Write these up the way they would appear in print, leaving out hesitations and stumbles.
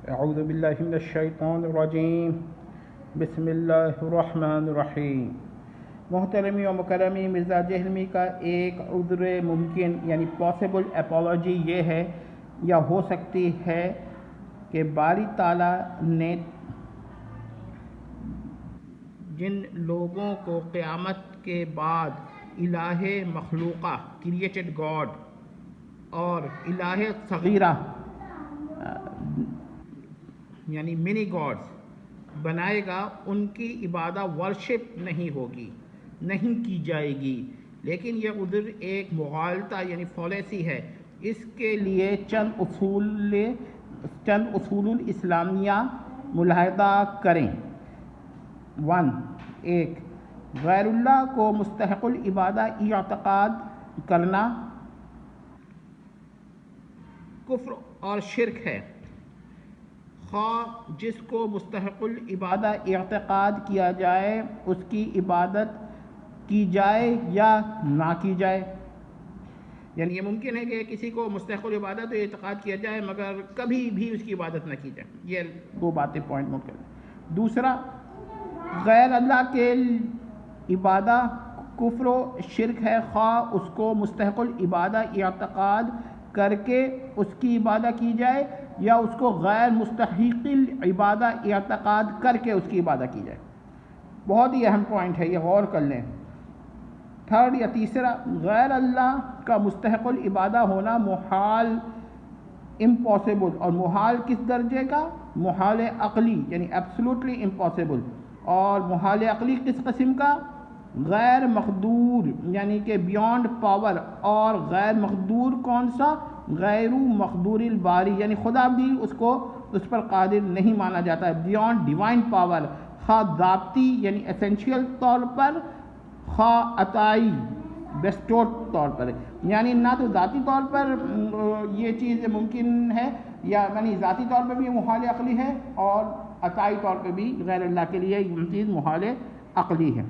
اعوذ باللہ من الشیطان الرجیم بسم اللہ الرحمن الرحیم۔ محترمی و مکرمی، مرزا جہلمی کا ایک عذر ممکن یعنی پاسبل اپالوجی یہ ہے یا ہو سکتی ہے کہ باری تعالیٰ نے جن لوگوں کو قیامت کے بعد الہ مخلوقہ کریٹڈ گاڈ اور الہ صغیرہ یعنی منی گاڈز بنائے گا، ان کی عبادت ورشپ نہیں ہوگی، نہیں کی جائے گی۔ لیکن یہ عذر ایک مغالطہ یعنی فالیسی ہے۔ اس کے لیے چند اصول الاسلامیہ ملاحظہ کریں۔ 1 غیر اللہ کو مستحق العبادہ اعتقاد کرنا کفر اور شرک ہے، خواہ جس کو مستحق العبادہ اعتقاد کیا جائے اس کی عبادت کی جائے یا نہ کی جائے۔ یعنی یہ ممکن ہے کہ کسی کو مستحق العبادت اعتقاد کیا جائے مگر کبھی بھی اس کی عبادت نہ کی جائے۔ یہ دو باتیں پوائنٹ نوٹ کریں۔ دوسرا، غیر اللہ کے عبادت کفر و شرک ہے، خواہ اس کو مستحق العبادہ اعتقاد کر کے اس کی عبادت کی جائے یا اس کو غیر مستحق العبادہ اعتقاد کر کے اس کی عبادت کی جائے۔ بہت ہی اہم پوائنٹ ہے، یہ غور کر لیں۔ تھرڈ یا تیسرا، غیر اللہ کا مستحق العبادہ ہونا محال، امپاسبل، اور محال کس درجے کا؟ محال عقلی یعنی ایبسولوٹلی امپاسبل۔ اور محال عقلی کس قسم کا؟ غیر مقدور یعنی کہ بیونڈ پاور۔ اور غیر مقدور کون سا؟ غیر مقدور الباری یعنی خدا بھی اس پر قادر نہیں مانا جاتا ہے، بیونڈ ڈیوائن پاور، خواہ ذاتی یعنی اسینشیل طور پر، خواہ عطائی بیسٹوڈ طور پر۔ یعنی نہ تو ذاتی طور پر یہ چیز ممکن ہے، یا یعنی ذاتی طور پر بھی محال عقلی ہے اور عطائی طور پہ بھی غیر اللہ کے لیے یہ چیز محال عقلی ہے۔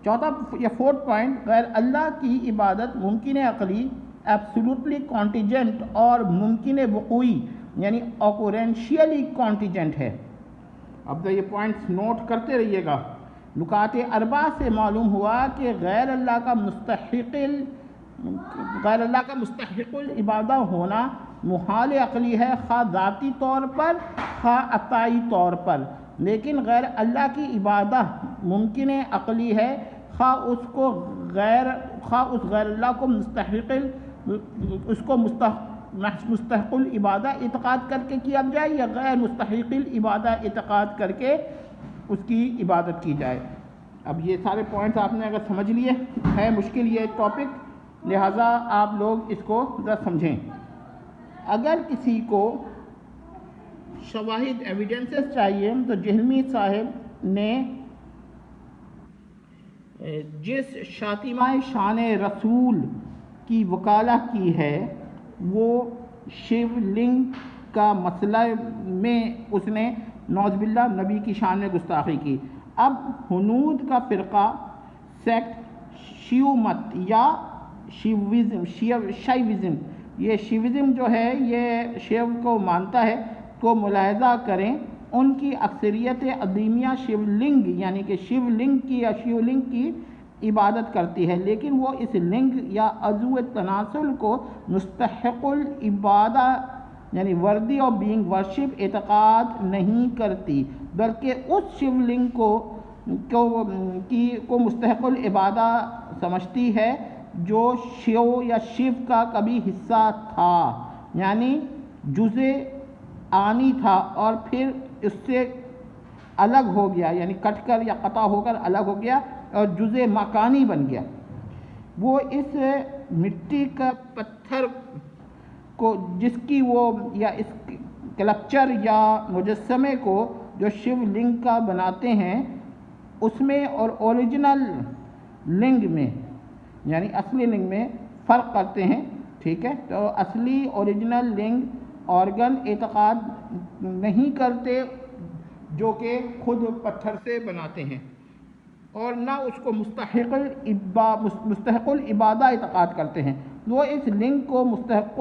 چوتھا یا فورتھ پوائنٹ، غیر اللہ کی عبادت ممکن عقلی، ایبسولوٹلی کانٹیجنٹ اور ممکن وقوعی یعنی اوکورینشیلی کانٹیجنٹ ہے۔ اب یہ پوائنٹس نوٹ کرتے رہیے گا۔ نکات 4 سے معلوم ہوا کہ غیر اللہ کا مستحق العبادہ ہونا محال عقلی ہے، خواہ ذاتی طور پر خواہ عطائی طور پر۔ لیکن غیر اللہ کی عبادت ممکن عقلی ہے، خواہ اس غیر اللہ کو مستحق العبادہ اعتقاد کر کے کیا جائے یا غیر مستحق العبادہ اعتقاد کر کے اس کی عبادت کی جائے۔ اب یہ سارے پوائنٹس آپ نے اگر سمجھ لیے، ہے مشکل یہ ٹاپک، لہٰذا آپ لوگ اس کو ذرا سمجھیں۔ اگر کسی کو شواہد ایویڈنسز چاہیے تو جہلمی صاحب نے جس شاطمہ شان رسول کی وکالت کی ہے وہ شیو لنگ کا مسئلہ میں اس نے نعوذ باللہ نبی کی شان میں گستاخی کی۔ اب ہنود کا فرقہ سیکٹ شیو مت یا شیوزم، یہ شیوزم جو ہے یہ شیو کو مانتا ہے، کو ملاحظہ کریں ان کی اکثریت عظیمیہ شیو لنگ یعنی کہ شیو لنگ کی یا شیو لنگ کی عبادت کرتی ہے، لیکن وہ اس لنگ یا عضو تناسل کو مستحق العبادہ یعنی وردی آف بینگ ورشپ اعتقاد نہیں کرتی، بلکہ اس شیو لنگ کو مستحق العبادہ سمجھتی ہے جو شیو یا شیو کا کبھی حصہ تھا، یعنی جزء آنی تھا اور پھر اس سے الگ ہو گیا، یعنی کٹ کر یا قطع ہو کر الگ ہو گیا اور جزء مکانی بن گیا۔ وہ اس مٹی کا پتھر کو جس کی وہ یا اس کلپچر یا مجسمے کو جو شیو لنگ کا بناتے ہیں اس میں اور اوریجنل لنگ میں یعنی اصلی لنگ میں فرق کرتے ہیں، ٹھیک ہے؟ تو اصلی اوریجنل لنگ آرگن اعتقاد نہیں کرتے جو کہ خود پتھر سے بناتے ہیں، اور نہ اس کو مستحق العبادہ اعتقاد کرتے ہیں۔ وہ اس لنگ کو مستحق